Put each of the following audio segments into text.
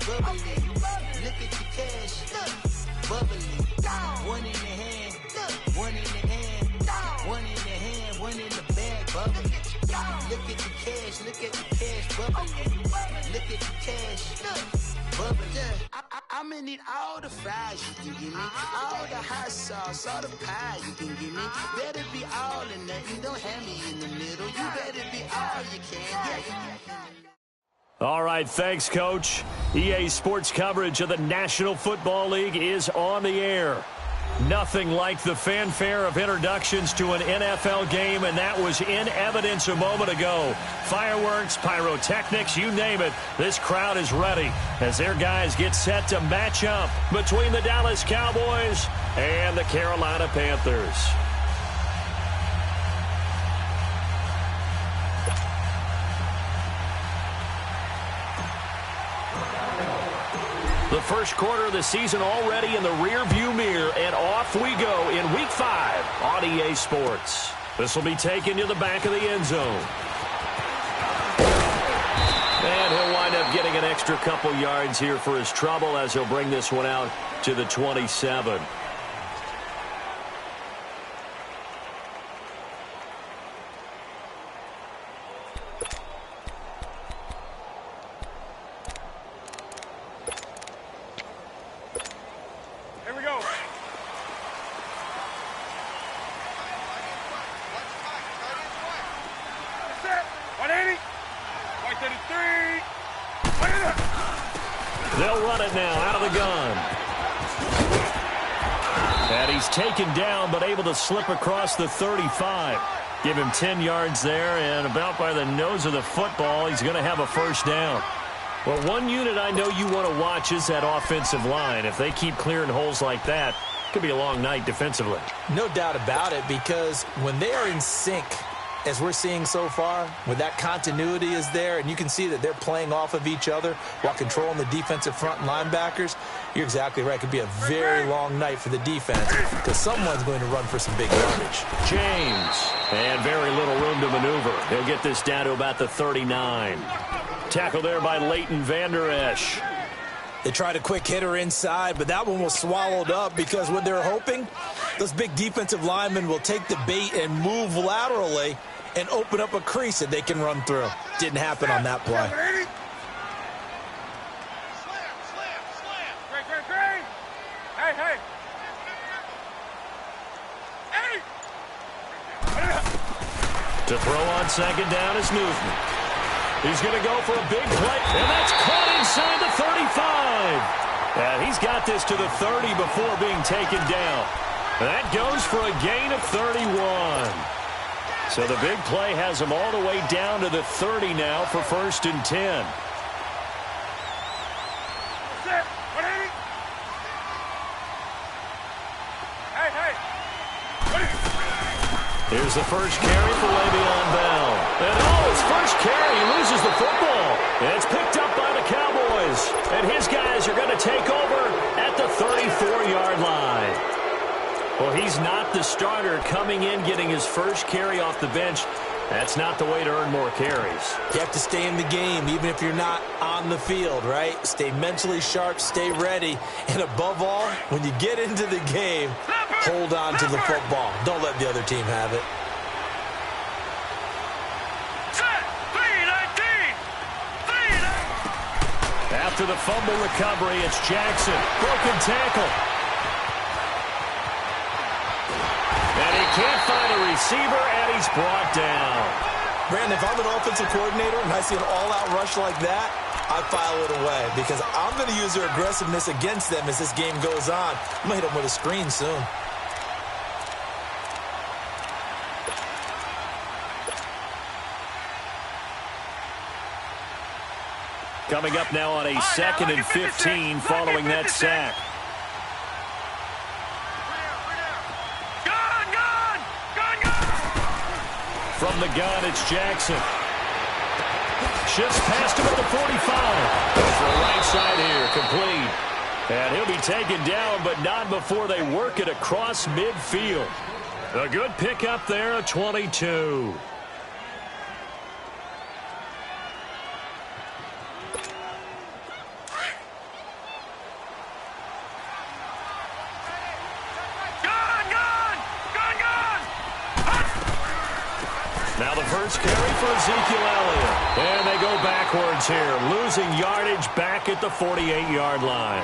bubbly. Look at the cash, bubbly. One in the hand, one in the hand, one in the hand, one in the bag, bubbly. Look at the cash, bubbly. Look at the cash, bubbly. I'ma need all the fries you can give me, all the hot sauce, all the pie you can give me. Better be all or nothing, don't have me in the middle. You better be all you can. All right, thanks, Coach. EA Sports coverage of the National Football League is on the air. Nothing like the fanfare of introductions to an NFL game, and that was in evidence a moment ago. Fireworks, pyrotechnics, you name it. This crowd is ready as their guys get set to match up between the Dallas Cowboys and the Carolina Panthers. The first quarter of the season already in the rear-view mirror, and off we go in Week 5 on EA Sports. This will be taken to the back of the end zone. And he'll wind up getting an extra couple yards here for his trouble as he'll bring this one out to the 27. They'll run it now out of the gun. And he's taken down but able to slip across the 35. Give him 10 yards there, and about by the nose of the football, he's going to have a first down. Well, one unit I know you want to watch is that offensive line. If they keep clearing holes like that, it could be a long night defensively. No doubt about it, because when they are in sync, as we're seeing so far, when that continuity is there, and you can see that they're playing off of each other while controlling the defensive front linebackers, you're exactly right. It could be a very long night for the defense because someone's going to run for some big yardage. James, and very little room to maneuver. He'll get this down to about the 39. Tackle there by Leighton Vander Esch. They tried a quick hitter inside, but that one was swallowed up because what they're hoping, those big defensive linemen will take the bait and move laterally and open up a crease that they can run through. Didn't happen on that play. To throw on second down is Newton. He's going to go for a big play, and that's caught inside the 35. And he's got this to the 30 before being taken down. That goes for a gain of 31. So the big play has him all the way down to the 30 now for 1st and 10. Here's the first carry for Le'Veon Bell. And his first carry, he loses the football. And it's picked up by the Cowboys. And his guys are going to take over at the 34-yard line. Well, he's not the starter coming in, getting his first carry off the bench. That's not the way to earn more carries. You have to stay in the game, even if you're not on the field, right? Stay mentally sharp, stay ready. And above all, when you get into the game, hold on to the football. Don't let the other team have it. After the fumble recovery, it's Jackson. Broken tackle. And he can't find a receiver, and he's brought down. Brandon, if I'm an offensive coordinator and I see an all-out rush like that, I file it away because I'm going to use their aggressiveness against them as this game goes on. I'm going to hit them with a screen soon. Coming up now on a 2nd and 15 following that sack. From the gun, it's Jackson. Shifts past him at the 45. Goes for the right side here, complete. And he'll be taken down, but not before they work it across midfield. A good pickup there, a 22. first carry for Ezekiel Elliott. And they go backwards here, losing yardage back at the 48-yard line.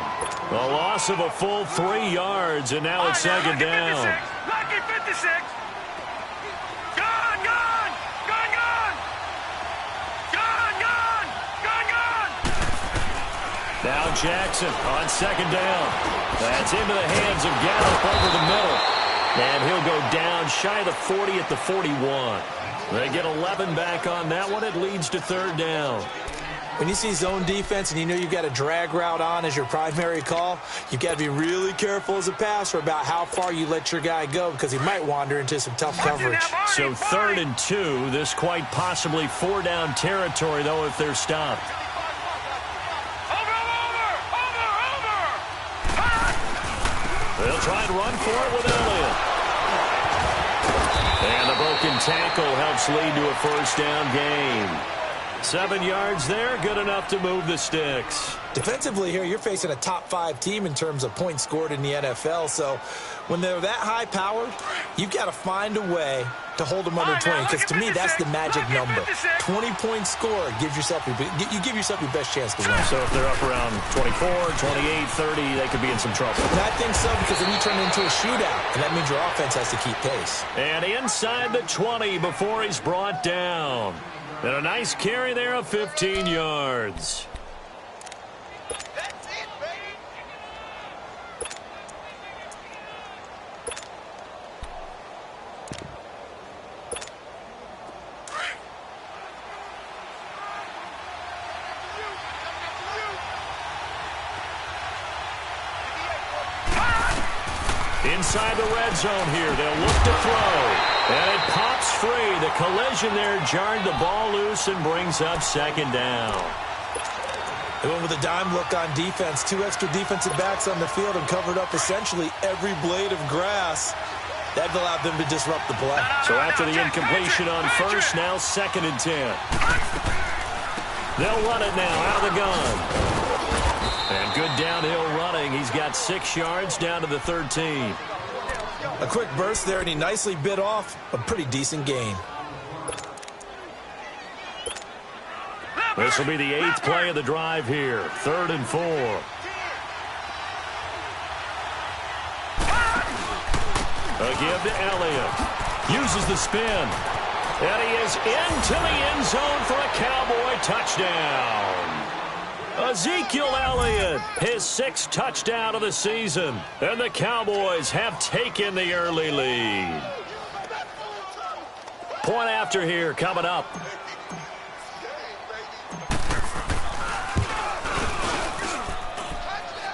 A loss of a full 3 yards, and now it's second down. Lucky 56. Gone. Now Jackson on second down. That's into the hands of Gallup over the middle. And he'll go down shy of the 40 at the 41. They get 11 back on that one. It leads to third down. When you see zone defense and you know you've got a drag route on as your primary call, you've got to be really careful as a passer about how far you let your guy go because he might wander into some tough coverage. So 3rd and 2. This quite possibly 4-down territory, though, if they're stopped. They'll try and run for it with Elliott. And the broken tackle helps lead to a first down gain. 7 yards there, good enough to move the sticks. Defensively here, you're facing a top 5 team in terms of points scored in the NFL. So when they're that high powered, you've got to find a way to hold them under 20. Because to me, that's the magic number. 20-point score gives yourself you give yourself your best chance to win. So if they're up around 24, 28, 30, they could be in some trouble. And I think so, because then you turn it into a shootout, and that means your offense has to keep pace. And inside the 20 before he's brought down. And a nice carry there of 15 yards. Inside the red zone here, they'll look to throw. And it pops free. The collision there jarred the ball loose and brings up second down. They went with a dime look on defense. 2 extra defensive backs on the field and covered up essentially every blade of grass. That allowed them to disrupt the play. So after the incompletion on first, now 2nd and 10. They'll run it now out of the gun. And good downhill running. He's got 6 yards down to the 13. A quick burst there, and he nicely bit off a pretty decent gain. This will be the 8th play of the drive here. 3rd and 4. A give to Elliott. Uses the spin. And he is into the end zone for a Cowboy touchdown. Ezekiel Elliott, his 6th touchdown of the season. And the Cowboys have taken the early lead. Point after here coming up.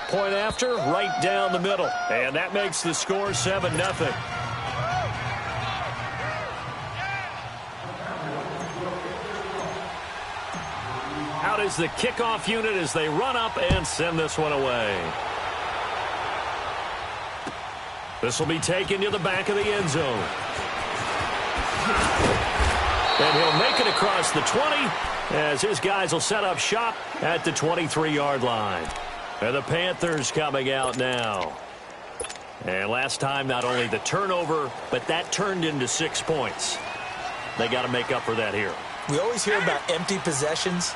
Point after, right down the middle. And that makes the score 7-0. Out is the kickoff unit as they run up and send this one away. This will be taken to the back of the end zone. And he'll make it across the 20 as his guys will set up shop at the 23-yard line. And the Panthers coming out now. And last time, not only the turnover, but that turned into 6 points. They got to make up for that here. We always hear about empty possessions,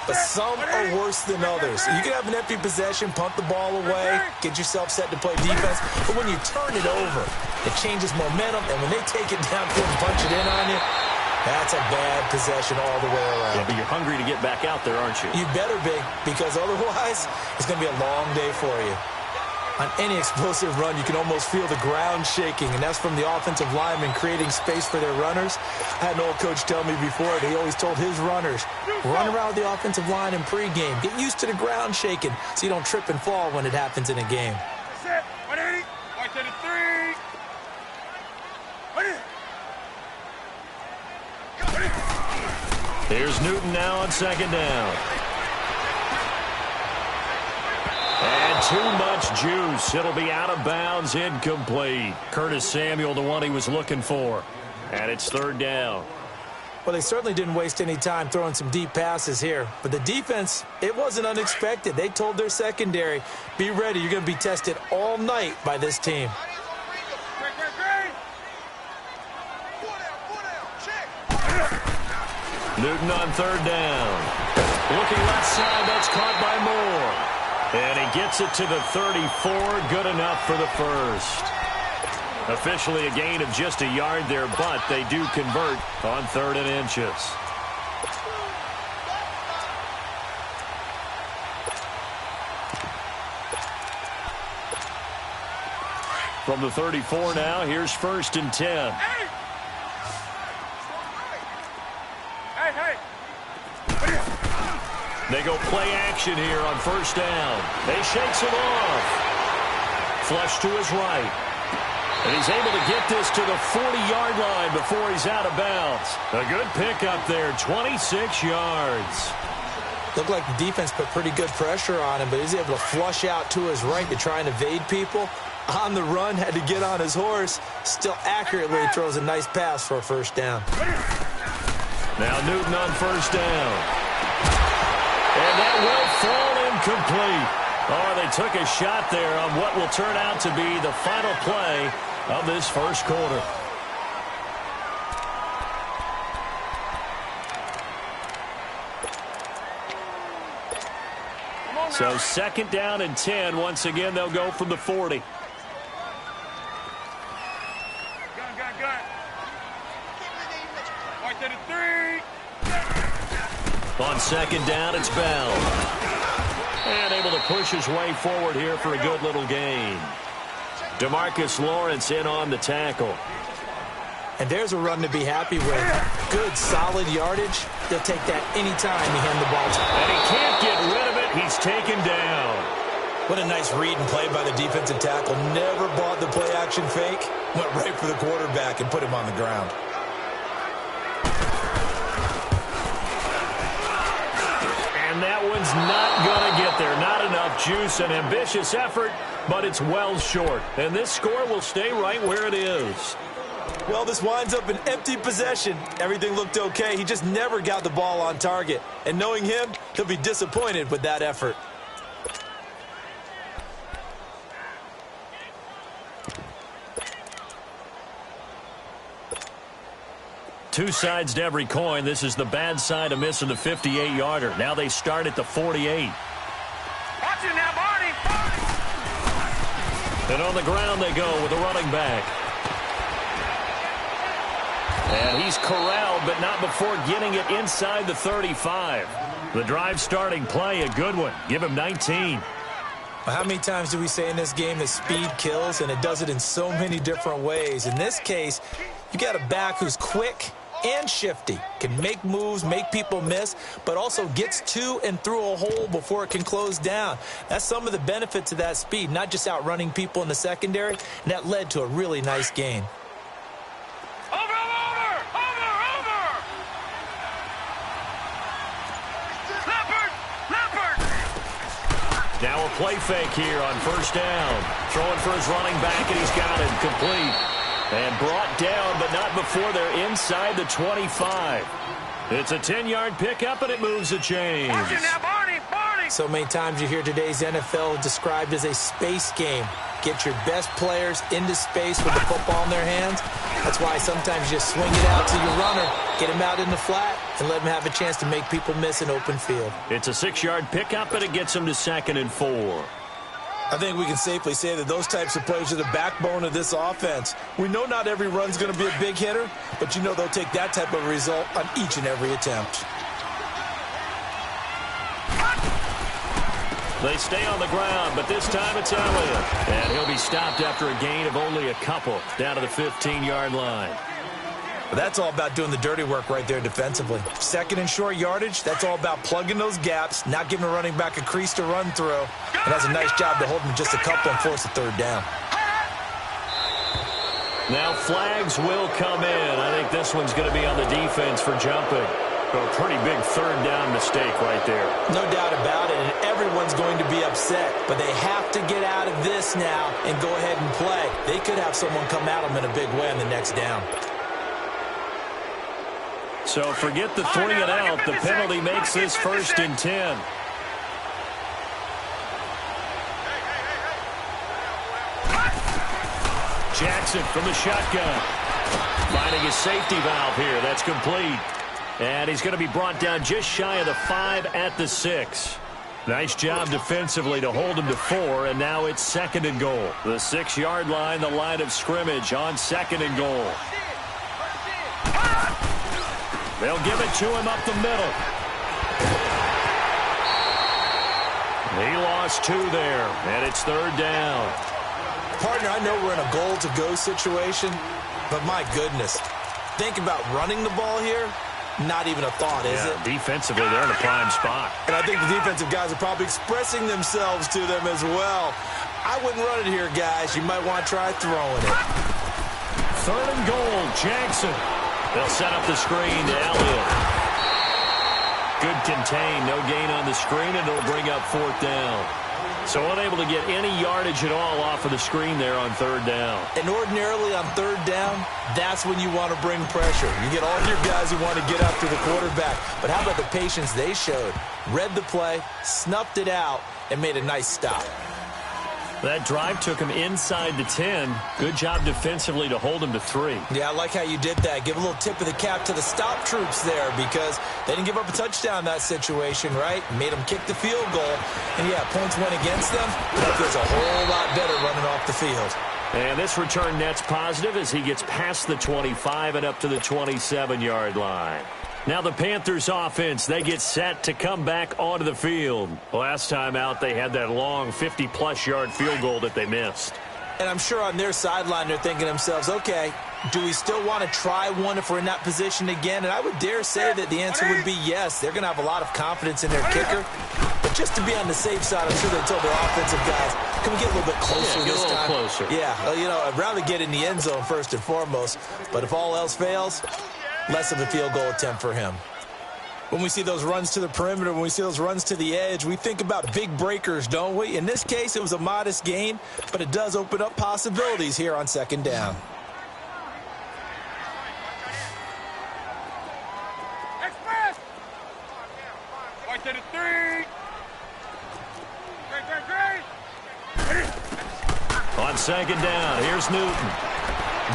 but some are worse than others. You can have an empty possession, punt the ball away, get yourself set to play defense, but when you turn it over, it changes momentum, and when they take it downfield and punch it in on you, that's a bad possession all the way around. Yeah, but you're hungry to get back out there, aren't you? You better be, because otherwise, it's going to be a long day for you. On any explosive run, you can almost feel the ground shaking, and that's from the offensive linemen creating space for their runners. I had an old coach tell me before that he always told his runners, run around the offensive line in pregame. Get used to the ground shaking so you don't trip and fall when it happens in a game. Set. 180. 133. Here's Newton now on second down. And too much juice. It'll be out of bounds, incomplete. Curtis Samuel, the one he was looking for. And it's third down. Well, they certainly didn't waste any time throwing some deep passes here. But the defense, it wasn't unexpected. They told their secondary, be ready. You're going to be tested all night by this team. Newton on third down. Looking left side, that's caught by Moore. And he gets it to the 34, good enough for the first. Officially a gain of just a yard there, but they do convert on 3rd and inches. From the 34 now, here's 1st and 10. They go play action here on 1st down. They shakes him off. Flush to his right. And he's able to get this to the 40-yard line before he's out of bounds. A good pickup there, 26 yards. Looked like the defense put pretty good pressure on him, but he's able to flush out to his right to try and evade people. On the run, had to get on his horse. Still accurately throws a nice pass for a 1st down. Now Newton on 1st down. And that will fall incomplete. Oh, they took a shot there on what will turn out to be the final play of this 1st quarter. So 2nd down and 10. Once again, they'll go from the 40. On 2nd down, it's Bell. And able to push his way forward here for a good little gain. DeMarcus Lawrence in on the tackle. And there's a run to be happy with. Good, solid yardage. They'll take that anytime you hand the ball to him. And he can't get rid of it. He's taken down. What a nice read and play by the defensive tackle. Never bought the play-action fake. Went right for the quarterback and put him on the ground. And that one's not going to get there. Not enough juice. An ambitious effort, but it's well short. And this score will stay right where it is. Well, this winds up an empty possession. Everything looked okay. He just never got the ball on target. And knowing him, he'll be disappointed with that effort. Two sides to every coin. This is the bad side of missing the 58-yarder. Now they start at the 48. Watch it now, Barney. And on the ground they go with a running back. And he's corralled, but not before getting it inside the 35. The drive starting play, a good one. Give him 19. How many times do we say in this game that speed kills, and it does it in so many different ways? In this case, you got a back who's quick and shifty, can make moves, make people miss, but also gets to and through a hole before it can close down. That's some of the benefits of that speed, not just outrunning people in the secondary, and that led to a really nice gain. Now a play fake here on 1st down. Throwing for his running back, and he's got it complete. And brought down, but not before they're inside the 25. It's a 10-yard pickup, and it moves the chains. So many times you hear today's NFL described as a space game. Get your best players into space with the football in their hands. That's why sometimes you just swing it out to your runner, get him out in the flat, and let him have a chance to make people miss an open field. It's a 6-yard pickup, and it gets him to 2nd and 4. I think we can safely say that those types of plays are the backbone of this offense. We know not every run's going to be a big hitter, but you know they'll take that type of result on each and every attempt. They stay on the ground, but this time it's Elliott. And he'll be stopped after a gain of only a couple down to the 15-yard line. But that's all about doing the dirty work right there defensively. 2nd and short yardage, that's all about plugging those gaps, not giving a running back a crease to run through, and does a nice job to hold him just a couple and force a 3rd down. Now flags will come in. I think this one's going to be on the defense for jumping. A pretty big 3rd down mistake right there. No doubt about it, and everyone's going to be upset. But they have to get out of this now and go ahead and play. They could have someone come at them in a big way on the next down. So forget the 3 and out. The penalty makes this 1st and 10. Jackson from the shotgun. Finding his safety valve here. That's complete. And he's going to be brought down just shy of the 5 at the 6. Nice job defensively to hold him to 4, and now it's 2nd and goal. The 6-yard line, the line of scrimmage on 2nd and goal. They'll give it to him up the middle. He lost 2 there, and it's 3rd down. Partner, I know we're in a goal-to-go situation, but my goodness, think about running the ball here. Not even a thought, is it? Defensively, they're in a prime spot. And I think the defensive guys are probably expressing themselves to them as well. I wouldn't run it here, guys. You might want to try throwing it. 3rd and goal, Jackson. They'll set up the screen to Elliott. Good contain, no gain on the screen, and it'll bring up 4th down. So unable to get any yardage at all off of the screen there on 3rd down. And ordinarily on 3rd down, that's when you want to bring pressure. You get all your guys who want to get after the quarterback. But how about the patience they showed? Read the play, snuffed it out, and made a nice stop. That drive took him inside the 10. Good job defensively to hold him to 3. Yeah, I like how you did that. Give a little tip of the cap to the stop troops there because they didn't give up a touchdown in that situation, right? Made them kick the field goal. And, yeah, points went against them. That feels a whole lot better running off the field. And this return net's positive as he gets past the 25 and up to the 27-yard line. Now the Panthers offense, they get set to come back onto the field. Last time out, they had that long 50-plus yard field goal that they missed. And I'm sure on their sideline they're thinking to themselves, okay, do we still want to try one if we're in that position again? And I would dare say that the answer would be yes. They're going to have a lot of confidence in their kicker. But just to be on the safe side, I'm sure they told their offensive guys, can we get a little bit closer this time? Get a little closer. Yeah, well, you know, I'd rather get in the end zone first and foremost. But if all else fails, less of a field goal attempt for him. When we see those runs to the perimeter, when we see those runs to the edge, we think about big breakers, don't we? In this case, it was a modest gain, but it does open up possibilities here on 2nd down. Express! Right to the 3. On 2nd down, here's Newton.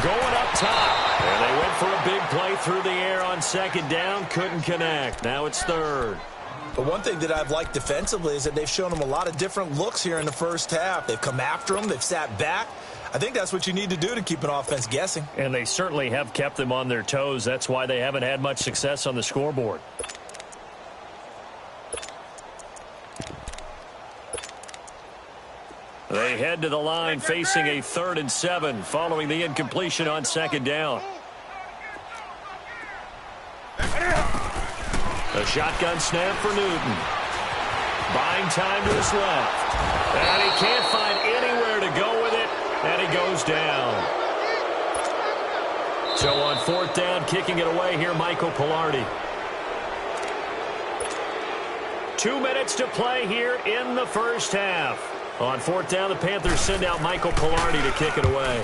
Going up top. And they went for a big play through the air on 2nd down. Couldn't connect. Now it's 3rd. But one thing that I've liked defensively is that they've shown them a lot of different looks here in the first half. They've come after them. They've sat back. I think that's what you need to do to keep an offense guessing. And they certainly have kept them on their toes. That's why they haven't had much success on the scoreboard. They head to the line facing a 3rd and 7 following the incompletion on 2nd down. A shotgun snap for Newton. Buying time to his left. And he can't find anywhere to go with it, and he goes down. So on 4th down, kicking it away here, Michael Pilardi. 2 minutes to play here in the first half. On 4th down, the Panthers send out Michael Pilardi to kick it away.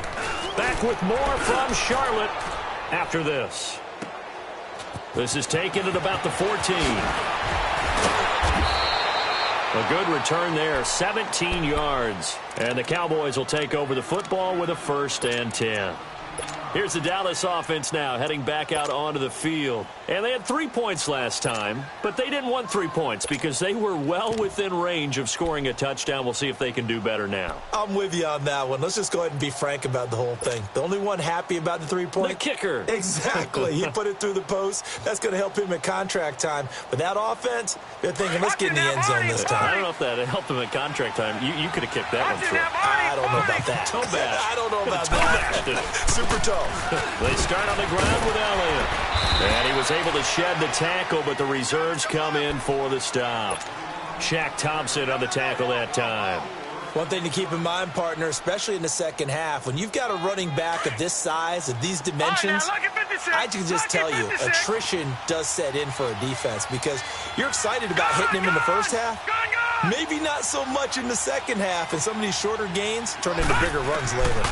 Back with more from Charlotte after this. This is taken at about the 14. A good return there, 17 yards. And the Cowboys will take over the football with a 1st and 10. Here's the Dallas offense now heading back out onto the field. And they had 3 points last time, but they didn't want 3 points because they were well within range of scoring a touchdown. We'll see if they can do better now. I'm with you on that one. Let's just go ahead and be frank about the whole thing. The only one happy about the 3-point? The kicker. Exactly. He put it through the post. That's going to help him at contract time. But that offense, they're thinking, let's get in the end zone this time. I don't know if that helped him at contract time. You could have kicked that one through. I don't know about that. Toe bash. I don't know about that. Super toe. They start on the ground with Elliott. And he was able to shed the tackle, but the reserves come in for the stop. Shaq Thompson on the tackle that time. One thing to keep in mind, partner, especially in the second half, when you've got a running back of this size, of these dimensions, I can just tell you, attrition does set in for a defense because you're excited about hitting him in the first half. Maybe not so much in the second half, and some of these shorter gains turn into bigger runs later.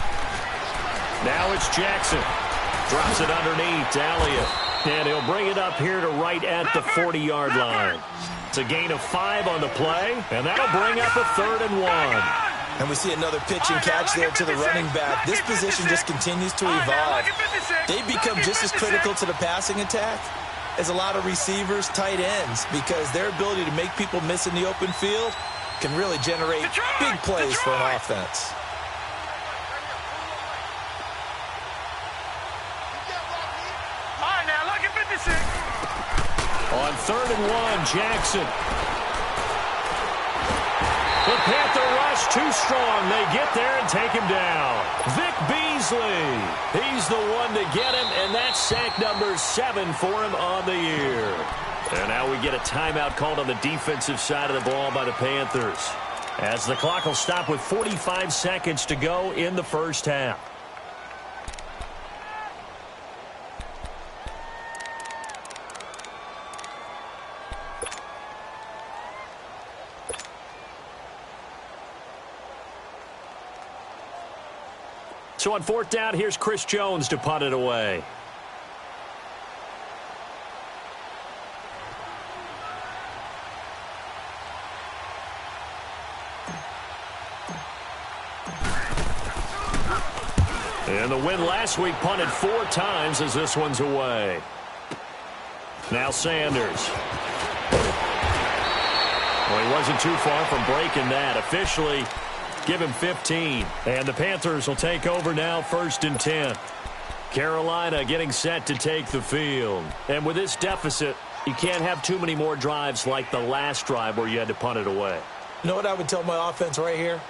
Now it's Jackson. Drops it underneath to Elliott. And he'll bring it up here to right at the 40-yard line. It's a gain of 5 on the play, and that'll bring up a 3rd and 1. And we see another pitch and catch there to the running back. This position just continues to evolve. They become just as critical to the passing attack is a lot of receivers, tight ends, because their ability to make people miss in the open field can really generate big plays for an offense. All right, now look at 56. On 3rd and 1, Jackson. The Panther rush too strong. They get there and take him down. Vic Beasley. He's the one to get him, and that's sack number 7 for him on the year. And now we get a timeout called on the defensive side of the ball by the Panthers, as the clock will stop with 45 seconds to go in the first half. So on 4th down, here's Chris Jones to punt it away. And the win last week punted 4 times as this one's away. Now Sanders. Well, he wasn't too far from breaking that. Officially, give him 15. And the Panthers will take over now, 1st and 10. Carolina getting set to take the field. And with this deficit, you can't have too many more drives like the last drive where you had to punt it away. You know what I would tell my offense right here?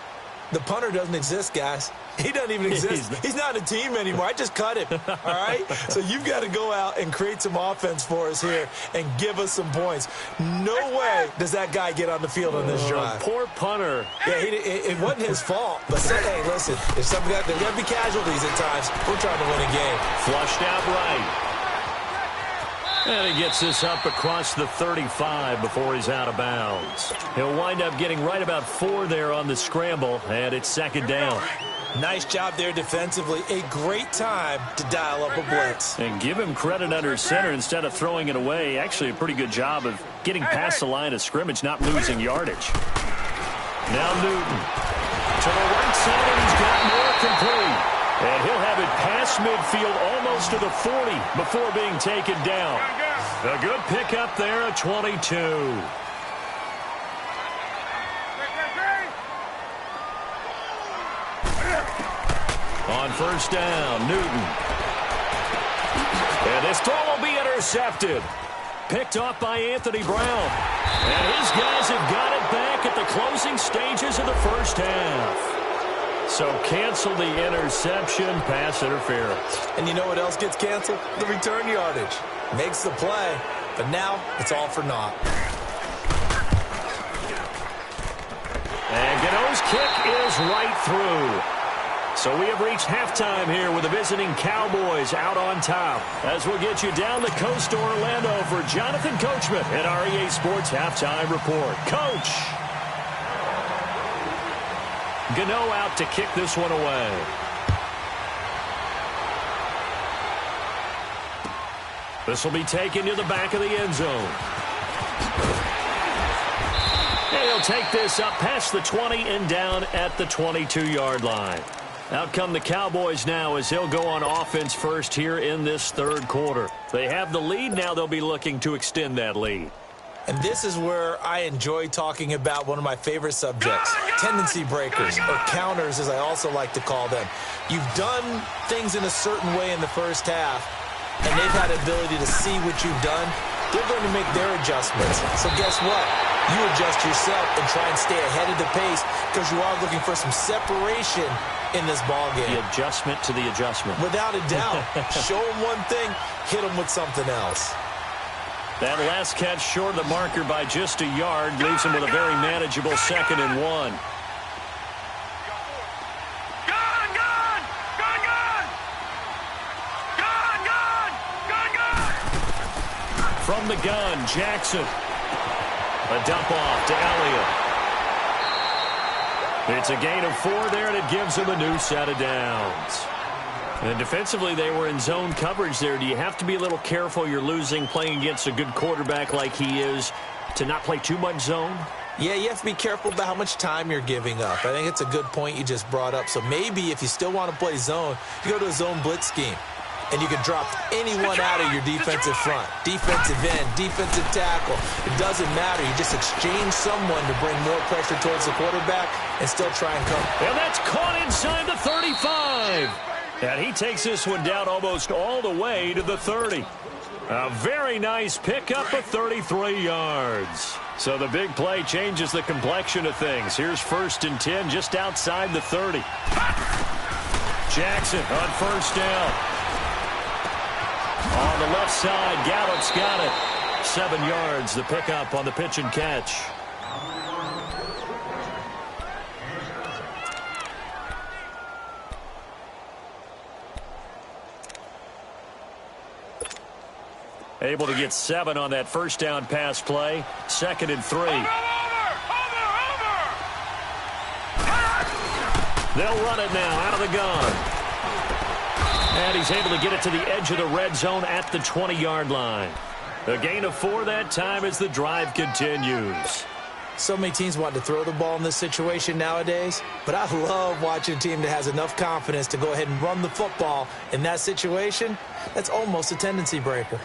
The punter doesn't exist, guys. He doesn't even exist. He's not a team anymore. I just cut him, all right? So you've got to go out and create some offense for us here and give us some points. No way does that guy get on the field on this drive. Poor punter. Yeah, it wasn't his fault. But hey, listen, if something there's got to be casualties at times. We're trying to win a game. Flushed out right. And he gets this up across the 35 before he's out of bounds. He'll wind up getting right about 4 there on the scramble, and it's 2nd down. Nice job there defensively. A great time to dial up a blitz. And give him credit under center instead of throwing it away. Actually, a pretty good job of getting past the line of scrimmage, not losing yardage. Now Newton to the right side, and he's got more complete. And he'll have it past midfield almost to the 40 before being taken down. A good pickup there at 22. On 1st down, Newton. And this throw will be intercepted. Picked off by Anthony Brown. And his guys have got it back at the closing stages of the first half. So cancel the interception, pass interference. And you know what else gets canceled? The return yardage. Makes the play, but now it's all for naught. And Gano's kick is right through. So we have reached halftime here with the visiting Cowboys out on top. As we'll get you down the coast to Orlando for Jonathan Coachman at our EA Sports Halftime Report. Coach! Gano out to kick this one away. This will be taken to the back of the end zone. And he'll take this up past the 20 and down at the 22-yard line. Out come the Cowboys now as they'll go on offense first here in this 3rd quarter. They have the lead. Now they'll be looking to extend that lead. And this is where I enjoy talking about one of my favorite subjects, tendency breakers, or counters as I also like to call them. You've done things in a certain way in the first half, and they've had the ability to see what you've done. They're going to make their adjustments. So guess what? You adjust yourself and try and stay ahead of the pace because you are looking for some separation in this ballgame. The adjustment to the adjustment. Without a doubt. Show them one thing, hit them with something else. That last catch short of the marker by just a yard leaves him with a very manageable 2nd and 1. Gun, gun! Gun, gun! Gun, gun! Gun, gun! From the gun, Jackson. A dump off to Elliott. It's a gain of 4 there, and it gives him a new set of downs. And defensively, they were in zone coverage there. Do you have to be a little careful you're losing playing against a good quarterback like he is to not play too much zone? Yeah, you have to be careful about how much time you're giving up. I think it's a good point you just brought up. So maybe if you still want to play zone, you go to a zone blitz scheme. and you can drop anyone out of your defensive front. Defensive end, defensive tackle. It doesn't matter. You just exchange someone to bring more pressure towards the quarterback and still try and come. And that's caught inside the 35. And he takes this one down almost all the way to the 30. A very nice pickup of 33 yards. So the big play changes the complexion of things. Here's 1st and 10 just outside the 30. Jackson on 1st down. On the left side, Gallup's got it. 7 yards, the pickup on the pitch and catch. Able to get 7 on that 1st down pass play. 2nd and 3. They'll run it now out of the gun. And he's able to get it to the edge of the red zone at the 20-yard line. A gain of 4 that time as the drive continues. So many teams want to throw the ball in this situation nowadays, but I love watching a team that has enough confidence to go ahead and run the football in that situation. That's almost a tendency breaker.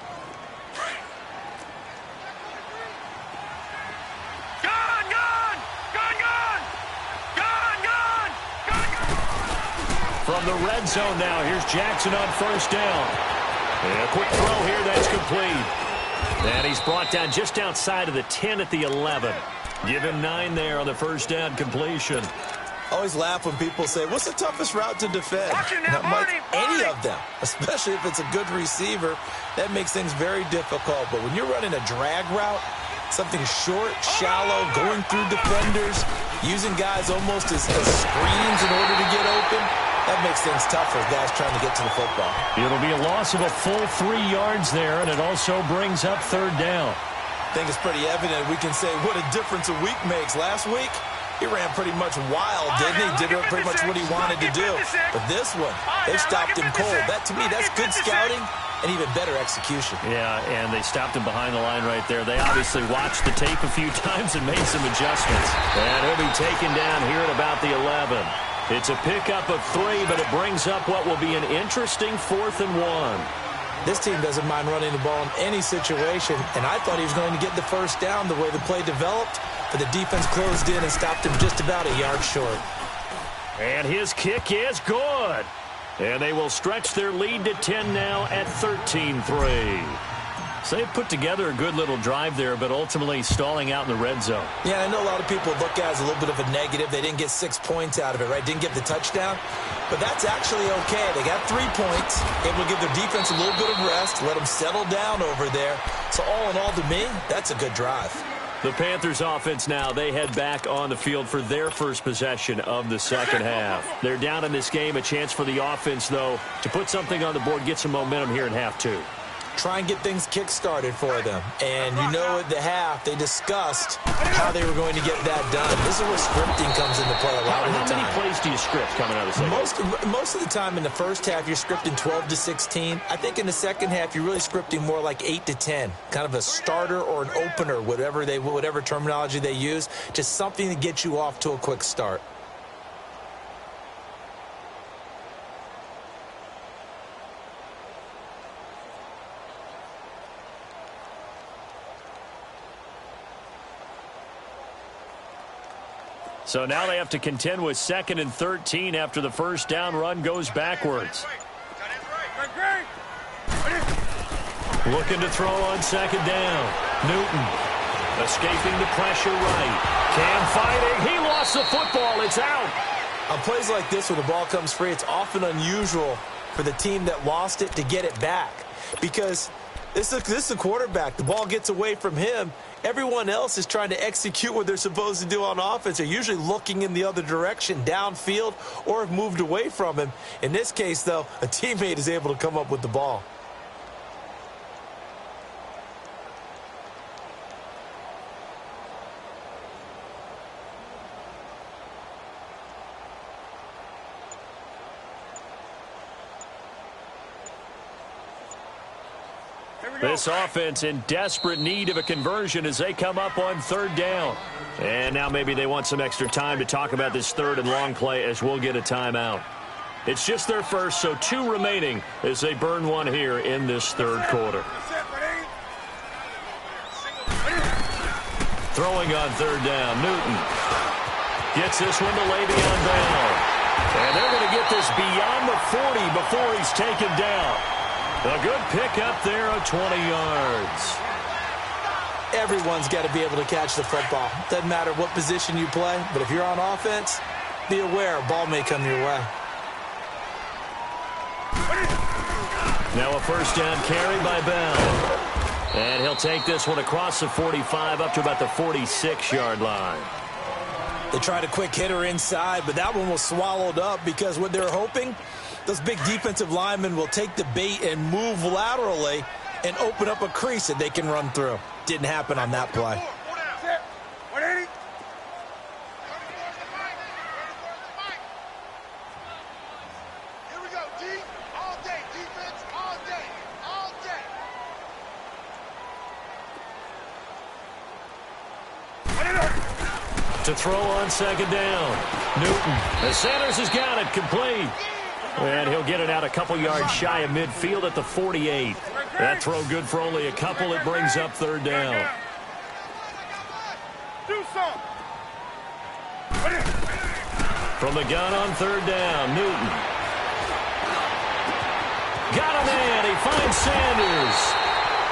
From the red zone now, here's Jackson on 1st down. And a quick throw here, that's complete. And he's brought down just outside of the 10 at the 11. Give him 9 there on the 1st down completion. I always laugh when people say, what's the toughest route to defend? Not much, any of them, especially if it's a good receiver. That makes things very difficult. But when you're running a drag route, something short, shallow, going through defenders, using guys almost as screens in order to get open, that makes things tough for guys trying to get to the football. It'll be a loss of a full 3 yards there, and it also brings up 3rd down. I think it's pretty evident we can say what a difference a week makes. Last week, he ran pretty much wild, didn't he? Did pretty much what he wanted to do. But this one, they stopped him cold. That, to me, that's good scouting and even better execution. Yeah, and they stopped him behind the line right there. They obviously watched the tape a few times and made some adjustments. And he'll be taken down here at about the 11. It's a pickup of 3, but it brings up what will be an interesting 4th and 1. This team doesn't mind running the ball in any situation, and I thought he was going to get the 1st down the way the play developed, but the defense closed in and stopped him just about a yard short. And his kick is good. And they will stretch their lead to 10 now at 13-3. So they put together a good little drive there, but ultimately stalling out in the red zone. Yeah, I know a lot of people look at it as a little bit of a negative. They didn't get 6 points out of it, right? Didn't get the touchdown. But that's actually okay. They got 3 points, able to give their defense a little bit of rest, let them settle down over there. So all in all, to me, that's a good drive. The Panthers offense now, they head back on the field for their first possession of the second half. They're down in this game, a chance for the offense, though, to put something on the board, get some momentum here in half 2. Try and get things kick-started for them. And you know at the half, they discussed how they were going to get that done. This is where scripting comes into play a lot of the time. How many plays do you script coming out of the second? Most of the time in the first half, you're scripting 12 to 16. I think in the second half, you're really scripting more like 8 to 10. Kind of a starter or an opener, whatever terminology they use. Just something to get you off to a quick start. So now they have to contend with 2nd and 13 after the 1st down run goes backwards. Looking to throw on 2nd down. Newton escaping the pressure right. Cam fighting. He lost the football. It's out. On plays like this, when the ball comes free, it's often unusual for the team that lost it to get it back. Because this is a quarterback. The ball gets away from him. Everyone else is trying to execute what they're supposed to do on offense. They're usually looking in the other direction, downfield, or have moved away from him. In this case, though, a teammate is able to come up with the ball. This offense in desperate need of a conversion as they come up on 3rd down. And now maybe they want some extra time to talk about this 3rd and long play as we'll get a timeout. It's just their first, so 2 remaining as they burn one here in this third quarter. Throwing on third down, Newton gets this one to Le'Veon Bell. And they're going to get this beyond the 40 before he's taken down. A good pickup there of 20 yards. Everyone's got to be able to catch the football. Doesn't matter what position you play, but if you're on offense, be aware a ball may come your way. Now a first down carry by Bell. And he'll take this one across the 45 up to about the 46-yard line. They tried a quick hitter inside, but that one was swallowed up because what they're hoping, those big defensive linemen will take the bait and move laterally and open up a crease that they can run through. Didn't happen on that play. To throw on second down. Newton. The Sanders has got it complete. And he'll get it out a couple yards shy of midfield at the 48. That throw good for only a couple. It brings up third down. From the gun on third down, Newton. Got a man. He finds Sanders.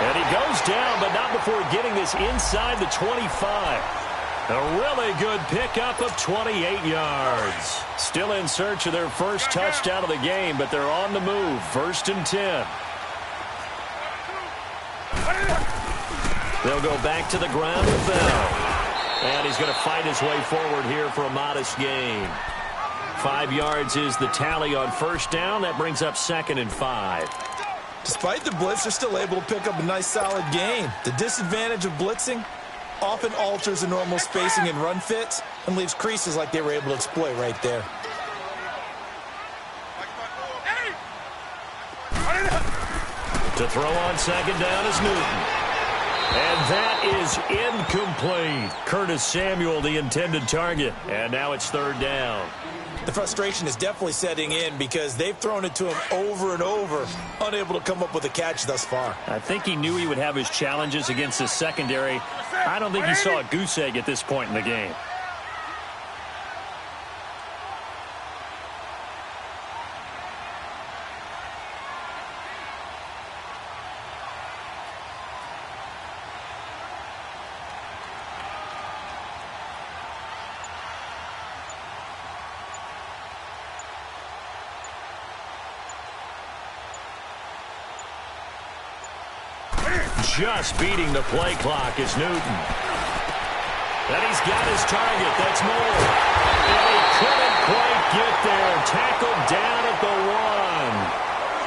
And he goes down, but not before getting this inside the 25. A really good pickup of 28 yards. Still in search of their first touchdown of the game, but they're on the move. 1st and 10. They'll go back to the ground with Bell. And he's going to fight his way forward here for a modest gain. 5 yards is the tally on first down. That brings up 2nd and 5. Despite the blitz, they're still able to pick up a nice solid gain. The disadvantage of blitzing often alters the normal spacing and run fits and leaves creases like they were able to exploit right there. To throw on second down is Newton. And that is incomplete. Curtis Samuel, the intended target. And now it's third down. The frustration is definitely setting in because they've thrown it to him over and over, unable to come up with a catch thus far. I think he knew he would have his challenges against the secondary. I don't think he saw a goose egg at this point in the game. Just beating the play clock is Newton. And he's got his target. That's Moore. And he couldn't quite get there. Tackled down at the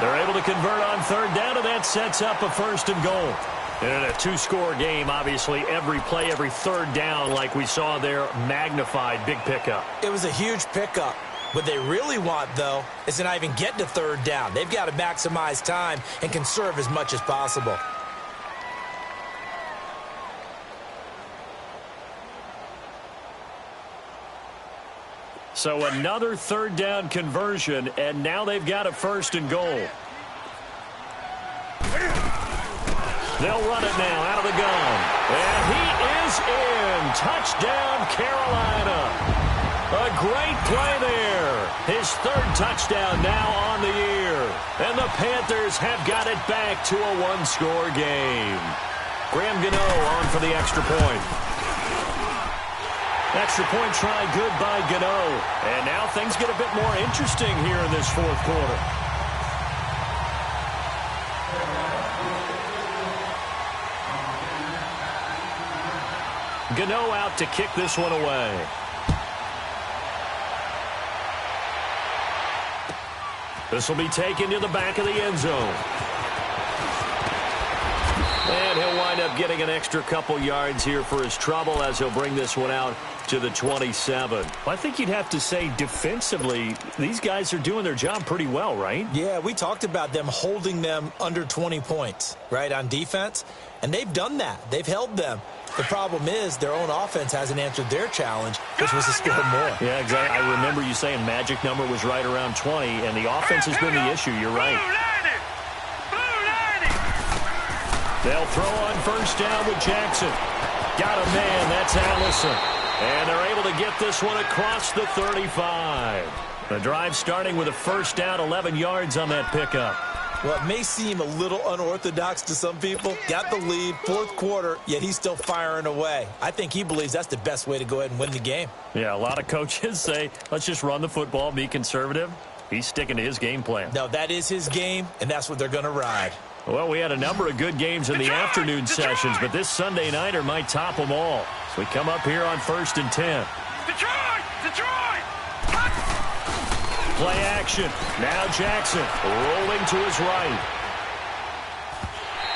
1. They're able to convert on third down, and that sets up a 1st and goal. And in a 2-score game, obviously, every play, every third down, like we saw there, magnified. Big pickup. It was a huge pickup. What they really want, though, is to not even get to third down. They've got to maximize time and conserve as much as possible. So another third down conversion, and now they've got a 1st and goal. They'll run it now out of the gun. And he is in. Touchdown, Carolina. A great play there. His 3rd touchdown now on the year. And the Panthers have got it back to a 1-score game. Graham Gano on for the extra point. Extra point try good by Gano. And now things get a bit more interesting here in this 4th quarter. Gano out to kick this one away. This will be taken to the back of the end zone. And he'll wind up getting an extra couple yards here for his trouble as he'll bring this one out to the 27. I think you'd have to say defensively, these guys are doing their job pretty well, right? Yeah, we talked about them holding them under 20 points, right, on defense. And they've done that. They've held them. The problem is their own offense hasn't answered their challenge, which was to score more. Yeah, exactly. I remember you saying magic number was right around 20, and the offense has been the issue. You're right. They'll throw on first down with Jackson. Got a man. That's Allison. And they're able to get this one across the 35. The drive starting with a first down, 11 yards on that pickup. Well, it may seem a little unorthodox to some people. Got the lead, fourth quarter, yet he's still firing away. I think he believes that's the best way to go ahead and win the game. Yeah, a lot of coaches say, let's just run the football, be conservative. He's sticking to his game plan. No, that is his game, and that's what they're going to ride. Well, we had a number of good games in the afternoon sessions, but this Sunday nighter might top them all. So we come up here on 1st and 10. Detroit! Play action. Now Jackson rolling to his right.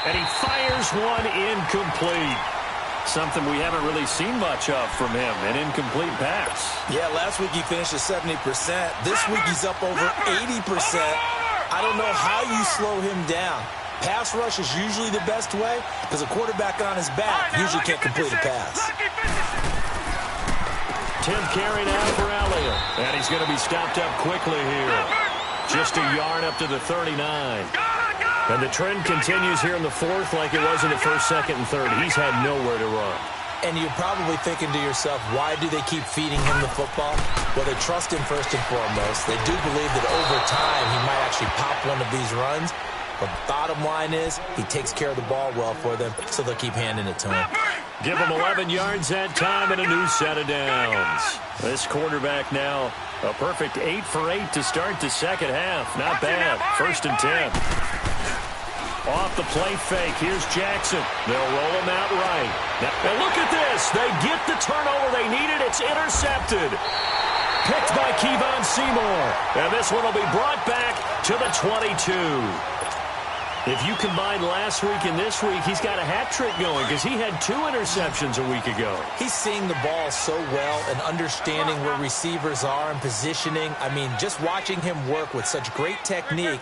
And he fires one incomplete. Something we haven't really seen much of from him, an incomplete pass. Yeah, last week he finished at 70%. This week he's up over 80%. I don't know how you slow him down. Pass rush is usually the best way because a quarterback on his back usually can't complete a pass. 10th carry now for Elliott. And he's going to be stopped up quickly here. Just a yard up to the 39. And the trend continues here in the fourth like it was in the first, second, and third. He's had nowhere to run. And you're probably thinking to yourself, why do they keep feeding him the football? Well, they trust him first and foremost. They do believe that over time he might actually pop one of these runs. But bottom line is he takes care of the ball well for them, so they'll keep handing it to him. Give him 11 yards that time and a new set of downs. This quarterback now a perfect 8 for 8 to start the second half. Not bad. 1st and 10. Off the play fake. Here's Jackson. They'll roll him out right. Now look at this. They get the turnover they needed. It's intercepted. Picked by Kevon Seymour. And this one will be brought back to the 22. If you combine last week and this week, he's got a hat trick going because he had 2 interceptions a week ago. He's seeing the ball so well and understanding where receivers are and positioning. I mean, just watching him work with such great technique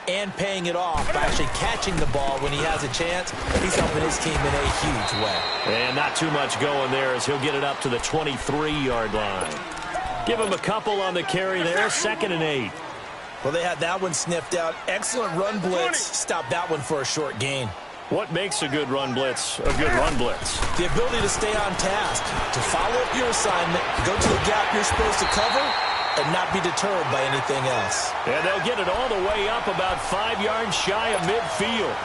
and paying it off by actually catching the ball when he has a chance, he's helping his team in a huge way. And not too much going there as he'll get it up to the 23-yard line. Give him a couple on the carry there, 2nd and 8. Well, they had that one sniffed out. Excellent run blitz. Stop that one for a short gain. What makes a good run blitz a good run blitz? The ability to stay on task, to follow up your assignment, go to the gap you're supposed to cover, and not be deterred by anything else. And they'll get it all the way up about 5 yards shy of midfield.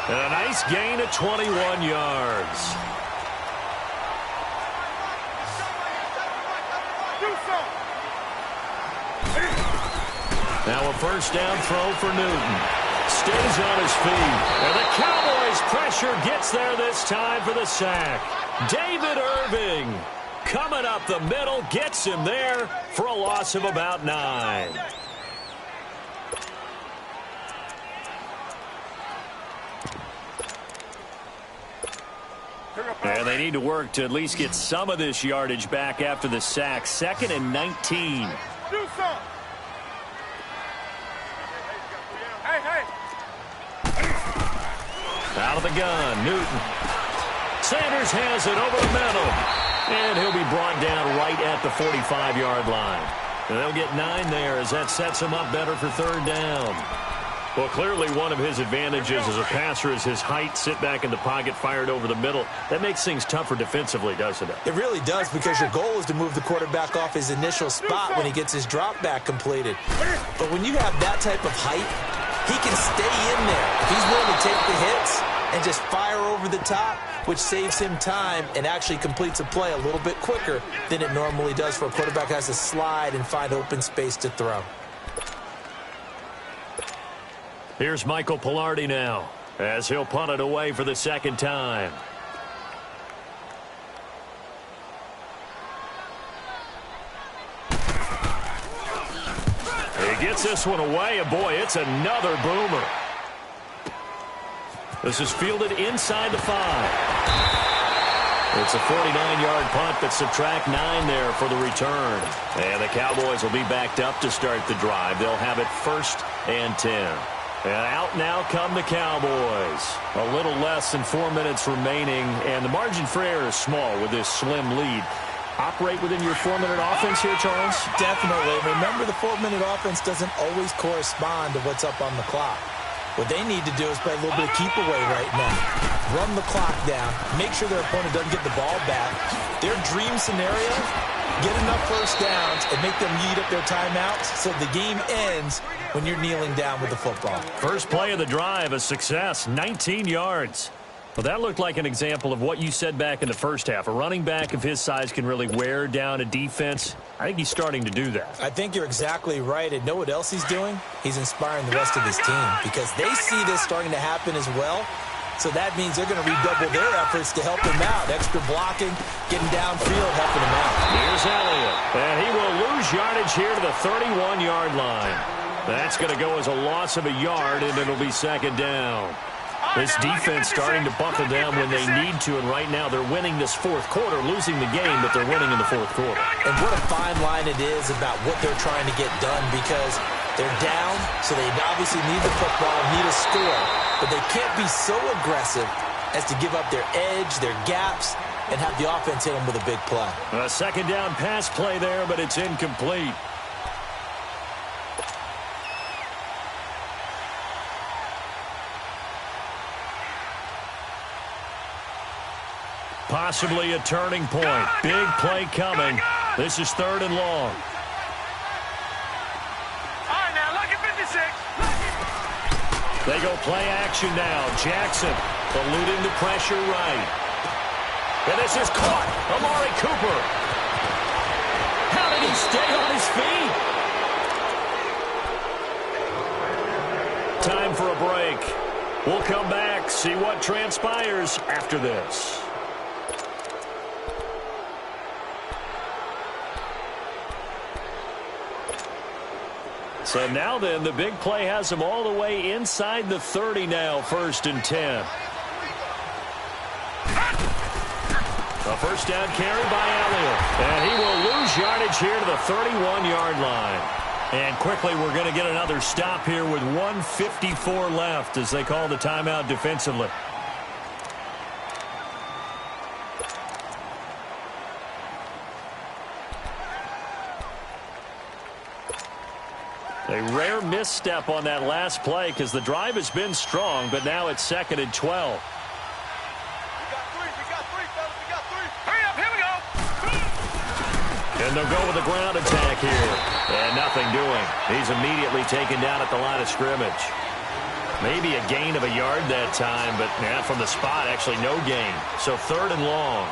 And a nice gain of 21 yards. Now a first down throw for Newton. Stays on his feet. And the Cowboys' pressure gets there this time for the sack. David Irving coming up the middle, gets him there for a loss of about 9. And they need to work to at least get some of this yardage back after the sack. 2nd and 19. Do something. Out of the gun, Newton. Sanders has it over the middle. And he'll be brought down right at the 45-yard line. And they'll get 9 there as that sets him up better for 3rd down. Well, clearly one of his advantages as a passer is his height. Sit back in the pocket, fired over the middle. That makes things tougher defensively, doesn't it? It really does, because your goal is to move the quarterback off his initial spot when he gets his drop back completed. But when you have that type of height, he can stay in there. If he's willing to take the hits and just fire over the top, which saves him time and actually completes a play a little bit quicker than it normally does for a quarterback who has to slide and find open space to throw. Here's Michael Pilardi now as he'll punt it away for the 2nd time. He gets this one away, and boy, it's another boomer. This is fielded inside the 5. It's a 49-yard punt, but subtract 9 there for the return. And the Cowboys will be backed up to start the drive. They'll have it 1st and 10. And out now come the Cowboys. A little less than 4 minutes remaining, and the margin for error is small with this slim lead. Operate within your 4-minute offense here, Charles? Definitely. Remember, the 4-minute offense doesn't always correspond to what's up on the clock. What they need to do is play a little bit of keep away right now. Run the clock down. Make sure their opponent doesn't get the ball back. Their dream scenario, get enough first downs and make them eat up their timeouts so the game ends when you're kneeling down with the football. First play of the drive, a success, 19 yards. Well, that looked like an example of what you said back in the first half. A running back of his size can really wear down a defense. I think he's starting to do that. I think you're exactly right. And know what else he's doing? He's inspiring the rest of his team because they see this starting to happen as well. So that means they're going to redouble their efforts to help him out. Extra blocking, getting downfield, helping him out. Here's Elliott. And he will lose yardage here to the 31-yard line. That's going to go as a loss of a yard, and it'll be 2nd down. This defense starting to buckle down when they need to, and right now they're winning this 4th quarter, losing the game, but they're winning in the 4th quarter. And what a fine line it is about what they're trying to get done because they're down, so they obviously need the football, need a score, but they can't be so aggressive as to give up their edge, their gaps, and have the offense hit them with a big play. A 2nd down pass play there, but it's incomplete. Possibly a turning point. Big play coming. This is 3rd and long. All right, now, look at 56. They go play action now. Jackson eluding the pressure right. And this is caught. Amari Cooper. How did he stay on his feet? Time for a break. We'll come back, see what transpires after this. So now then, the big play has them all the way inside the 30 now, 1st and 10. A 1st down carry by Elliott. And he will lose yardage here to the 31-yard line. And quickly, we're going to get another stop here with 1:54 left as they call the timeout defensively. A rare misstep on that last play because the drive has been strong, but now it's 2nd and 12. We got three, fellas. We got 3. Hurry up, here we go. And they'll go with a ground attack here. And nothing doing. He's immediately taken down at the line of scrimmage. Maybe a gain of a yard that time, but from the spot, actually no gain. So 3rd and long.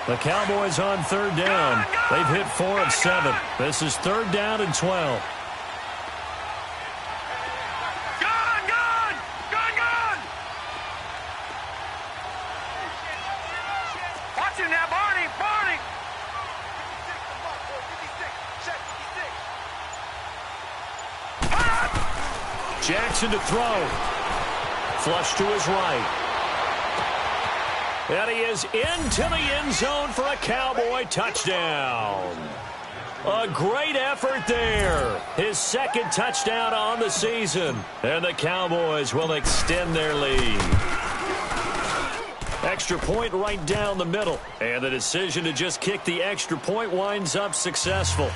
The Cowboys on 3rd down. They've hit 4 of 7. This is 3rd down and 12. Gone! Watch him now, Barney! Jackson to throw. Flush to his right. And he is into the end zone for a Cowboy touchdown. A great effort there. His 2nd touchdown on the season. And the Cowboys will extend their lead. Extra point right down the middle. And the decision to just kick the extra point winds up successful.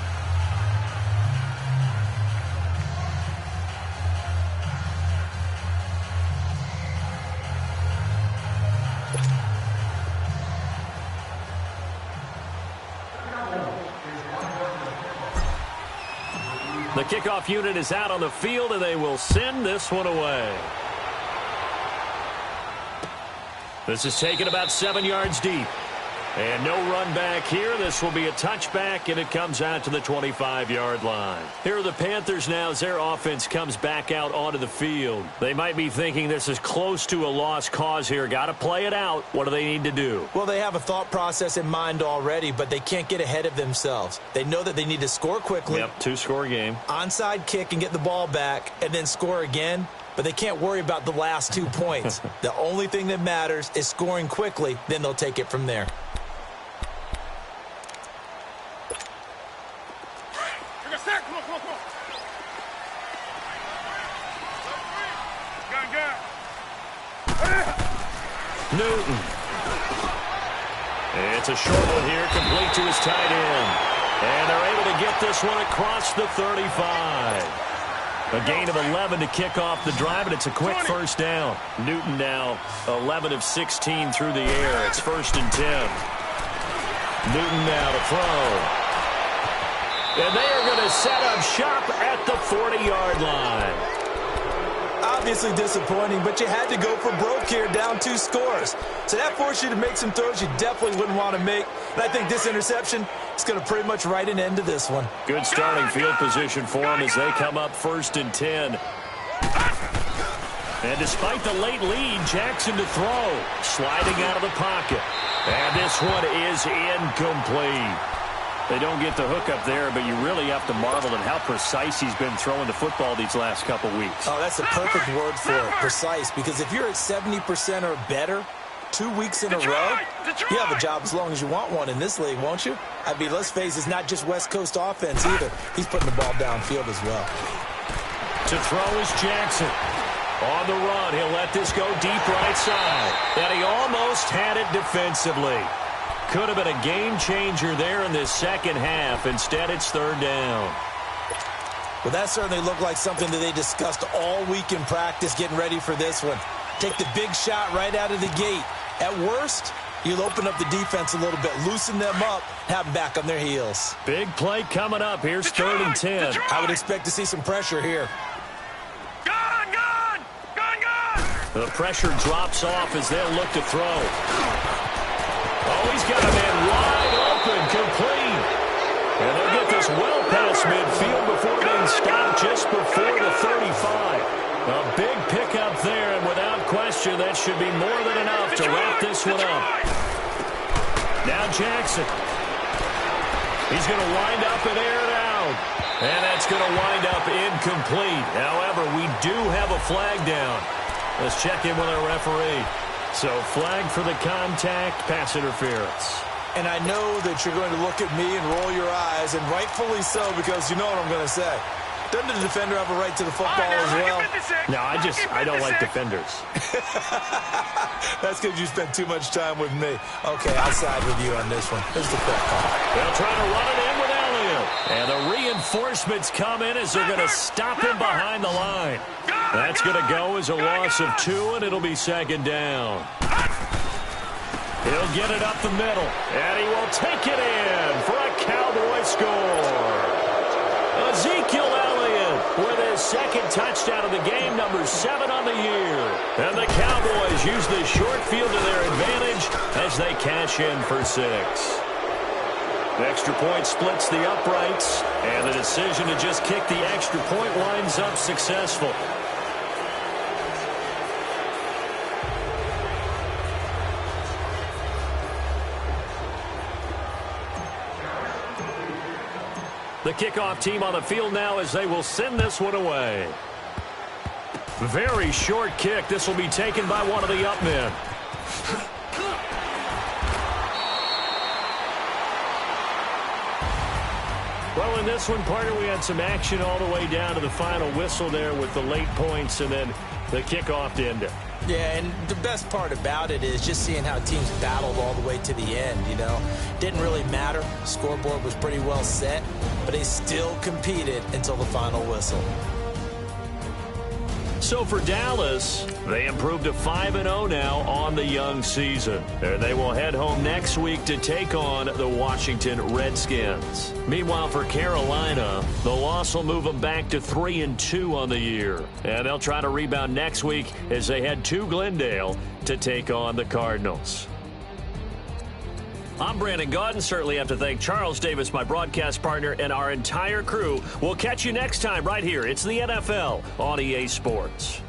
The kickoff unit is out on the field, and they will send this one away. This is taken about 7 yards deep. And no run back here. This will be a touchback, and it comes out to the 25-yard line. Here are the Panthers now as their offense comes back out onto the field. They might be thinking this is close to a lost cause here. Got to play it out. What do they need to do? Well, they have a thought process in mind already, but they can't get ahead of themselves. They know that they need to score quickly. Yep, two-score game. Onside kick and get the ball back, and then score again. But they can't worry about the last 2 points. The only thing that matters is scoring quickly. Then they'll take it from there. Newton. It's a short one here, complete to his tight end. And they're able to get this one across the 35. A gain of 11 to kick off the drive, and it's a quick first down. Newton now 11 of 16 through the air. It's 1st and 10. Newton now to throw. And they are going to set up shop at the 40-yard line. Obviously disappointing, but you had to go for broke here, down 2 scores. So that forced you to make some throws you definitely wouldn't want to make. And I think this interception is going to pretty much write an end to this one. Good starting field position for them as they come up 1st and 10. And despite the late lead, Jackson to throw. Sliding out of the pocket. And this one is incomplete. They don't get the hook up there, but you really have to marvel at how precise he's been throwing the football these last couple weeks. Oh, that's the perfect word for it, precise. Because if you're at 70% or better 2 weeks in a row, you have a job as long as you want one in this league, won't you? I mean, let's face it, it's not just West Coast offense either. He's putting the ball downfield as well. To throw is Jackson. On the run, he'll let this go deep right side. And he almost had it defensively. Could have been a game changer there in this second half. Instead, it's 3rd down. Well, that certainly looked like something that they discussed all week in practice getting ready for this one. Take the big shot right out of the gate. At worst, you'll open up the defense a little bit, loosen them up, have them back on their heels. Big play coming up. Here's 3rd and 10. I would expect to see some pressure here. Gone! The pressure drops off as they'll look to throw. Oh, he's got a man wide open, complete. And they'll get this well past midfield before being stopped just before the 35. A big pickup there, and without question, that should be more than enough to wrap this one up. Now Jackson. He's going to wind up and air it out. And that's going to wind up incomplete. However, we do have a flag down. Let's check in with our referee. So, flag for the contact, pass interference. And I know that you're going to look at me and roll your eyes, and rightfully so, because you know what I'm going to say. Doesn't the defender have a right to the football as well? No, I don't like defenders. That's because you spent too much time with me. Okay, I'll side with you on this one. This is the correct call. They'll try to run it in with Elliott. And the reinforcements come in as they're going to stop him behind the line. That's going to go as a loss of 2, and it'll be 2nd down. He'll get it up the middle, and he will take it in for a Cowboy score. Ezekiel Elliott with his 2nd touchdown of the game, number 7 on the year. And the Cowboys use the short field to their advantage as they cash in for 6. The extra point splits the uprights, and the decision to just kick the extra point winds up successful. The kickoff team on the field now as they will send this one away. Very short kick. This will be taken by one of the up men. Well, in this one, partner, we had some action all the way down to the final whistle there with the late points and then the kickoff to end it. Yeah, and the best part about it is just seeing how teams battled all the way to the end, you know. Didn't really matter. Scoreboard was pretty well set, but they still competed until the final whistle. So for Dallas, they improved to 5-0 now on the young season. And they will head home next week to take on the Washington Redskins. Meanwhile, for Carolina, the loss will move them back to 3-2 on the year. And they'll try to rebound next week as they head to Glendale to take on the Cardinals. I'm Brandon Gaudin. Certainly have to thank Charles Davis, my broadcast partner, and our entire crew. We'll catch you next time right here. It's the NFL on EA Sports.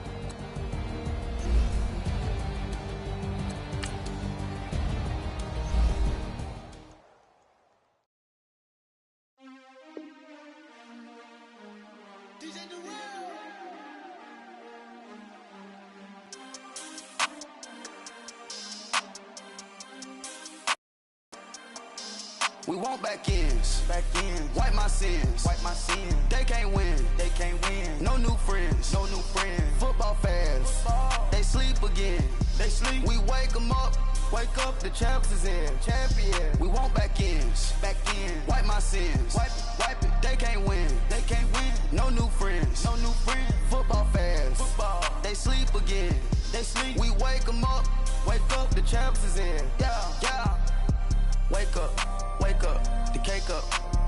We want back ends. Wipe my sins. They can't win. No new friends. Football fans. They sleep again. We wake them up. Wake up, the champs is in. Champion. We want back ends. Wipe my sins. Wipe it. They can't win. No new friends. Football fans. They sleep again. We wake them up. Wake up, the champs is in. Yeah. Wake up, the cake up,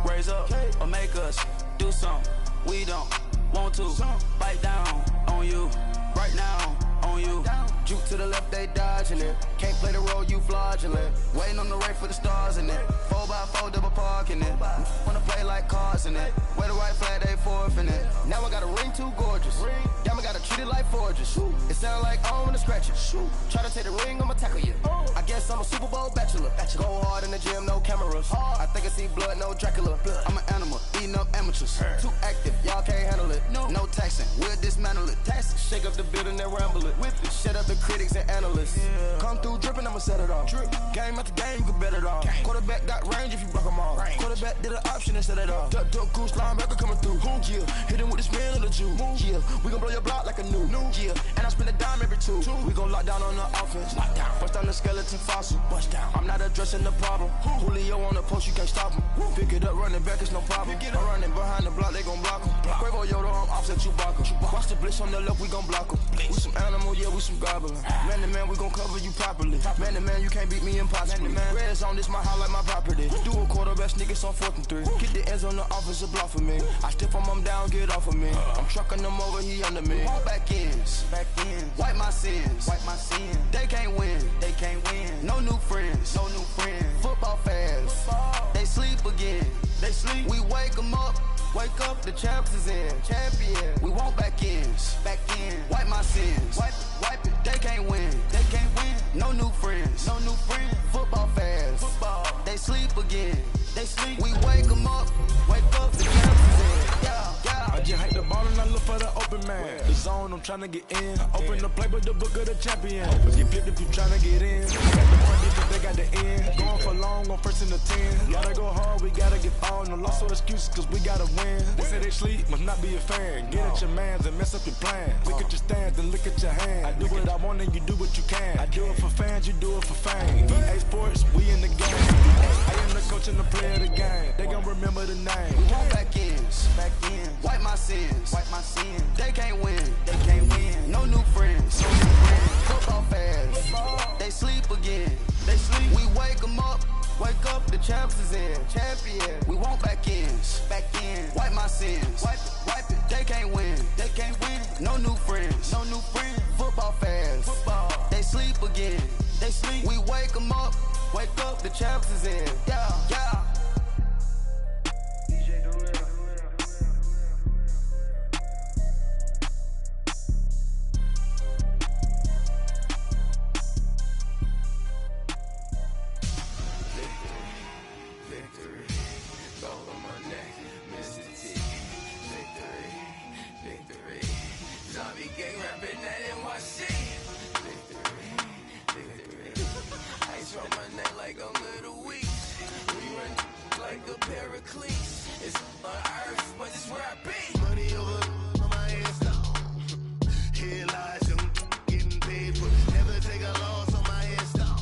raise up, or make us do something we don't want to. Bite down on you, right now on you. Juke to the left, they dodging it. Can't play the role, you fraudulent. Waiting on the race for the stars in it. 4x4 double parking it. Wanna play like cars in it. Wear the white flag, they forfeiting it. Now I got a ring too gorgeous. Damn, I gotta treat it like forges. It sound like I don't wanna scratch it. Try to take the ring, I'ma tackle you. I guess I'm a Super Bowl bachelor. Go hard in the gym, no cameras. I think I see blood, no Dracula. I'm an animal, eating up amateurs. Too active, y'all can't handle it. No taxing, we'll dismantle it. Shake up the building and ramble it. Whip it, shut up the critics and analysts. Come through dripping, I'ma set it off. Game after game, you can bet it off. Quarterback got range if you block them all. Quarterback did an option and set it off. Duck, goose, linebacker coming through. Yeah, hit him with the spin of the Jew. Yeah, we gon' blow your block like a new. Yeah, and I spin a dime every two. We gon' lock down on the offense. Bust down the skeleton fossil. I'm not addressing the problem. Julio on the post, you can't stop him. Pick it up, running back, it's no problem. I'm running behind the block, they gon' block him. Quavo Yoda, I'm offset Chewbacca. Watch the blitz on the left, we gon' block him. We some animal, yeah, we some goblin. Man to man, we gon' cover you properly. Man to man, you can't beat me impossibly. Red zone, this my house like my property. Do a quarterback sneakers on 4th and 3. Get the ends on the offensive block for me. I stiff him down, get off of me. I'm trucking them over, he under me. Back ends. Wipe my sins. They can't win. No new friends. Football fans. They sleep again. We wake them up. Wake up, the champs is in. Champion. We want back ends. Wipe my sins. Wipe it. They can't win. No new friends. Football fans. They sleep again. We wake them up. Wake up, the champs is in. Yeah. I just hate the ball and I look for the open man. The zone, I'm trying to get in. Open the playbook, the book of the champion. Get flipped if you trying to get in. I got the front defense, they got the end. Going for long, on 1st and 10. Gotta go hard, we gotta get all. No loss or excuses, cause we gotta win. They say they sleep, must not be a fan. Get at your mans and mess up your plan. Look at your stands and look at your hands. I do what I want and you do what you can. I do it for fans, you do it for fame. EA Sports, we in the game. I am the coach and the player of the game. They gon' remember the name. We want back ends. Wipe my sins. They can't win. No new friends. Football fans. They sleep again. We wake them up. Wake up, the champs is in. Champion. We want back ends. Wipe my sins. Wipe it. They can't win. No new friends. Football fans. They sleep again. We wake them up. Wake up, the champs is in. Yeah. It's on earth, but it's where I be. Money over my headstone. Here lies him getting paid for. Never take a loss on my headstone.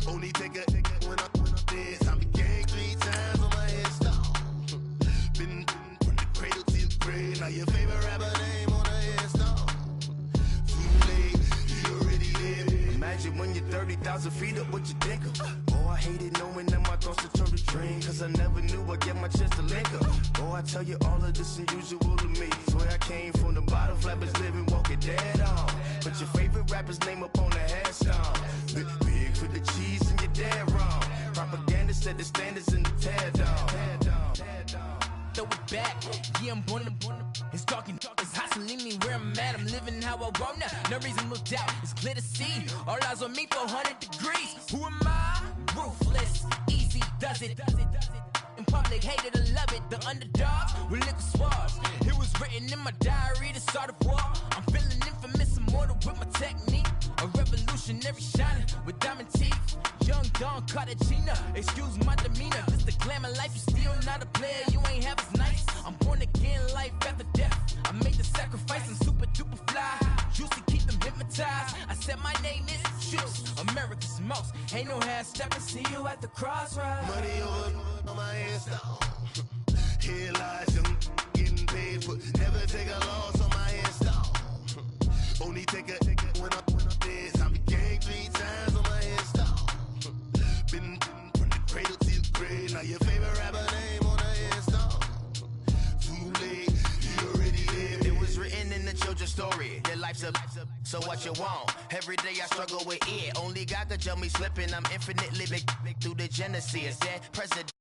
Only take a when I'm dead. I be gang 3 times on my headstone. Been from the cradle to the grave. Now your favorite rapper name on the headstone. Too late, you already dead. Imagine when you're 30,000 feet up, what you think of? Oh, I hated knowing that my thoughts would turn to dream. Cause I never knew I'd get my chance to link up. Oh, I tell you all of this unusual to me. Swear I came from the bottom, flappers living, walking dead on. But your favorite rapper's name up on the headstone. Big for the cheese and you're dead wrong. the standards and the tear down. Throw it back, yeah, I'm born to. It's dark, it's hot, so leave me where I'm at. I'm living how I want now. No reasonable doubt, it's clear to see. All eyes on me, 400 degrees. Who am I? Ruthless, easy, does it. In public, hated or love it. The underdogs with liquor swabs. It was written in my diary, the start of war. I'm feeling infamous, immortal with my technique. A revolutionary shining with diamond teeth. Young Don Cartagena, excuse my demeanor. This the glamour life, you still not a player, you ain't half as nice. I'm born again, life after death. I made the sacrifice, I'm super duper fly. Used to keep them hypnotized. I said my name is Juice, America's most. Ain't no half stepping, see you at the crossroads. Money over on my headstone. Here lies young getting paid for. Never take a loss on my headstone. Only take a when I'm dead. I became 3 times on my headstone. Been from the cradle to the grave. Now your favorite rapper name on the headstone. Too late, you already lived. It was written in the children's story. Their life's a so what you want. Every day I struggle with it. Only God could tell me slipping. I'm infinitely big through the Genesis. That president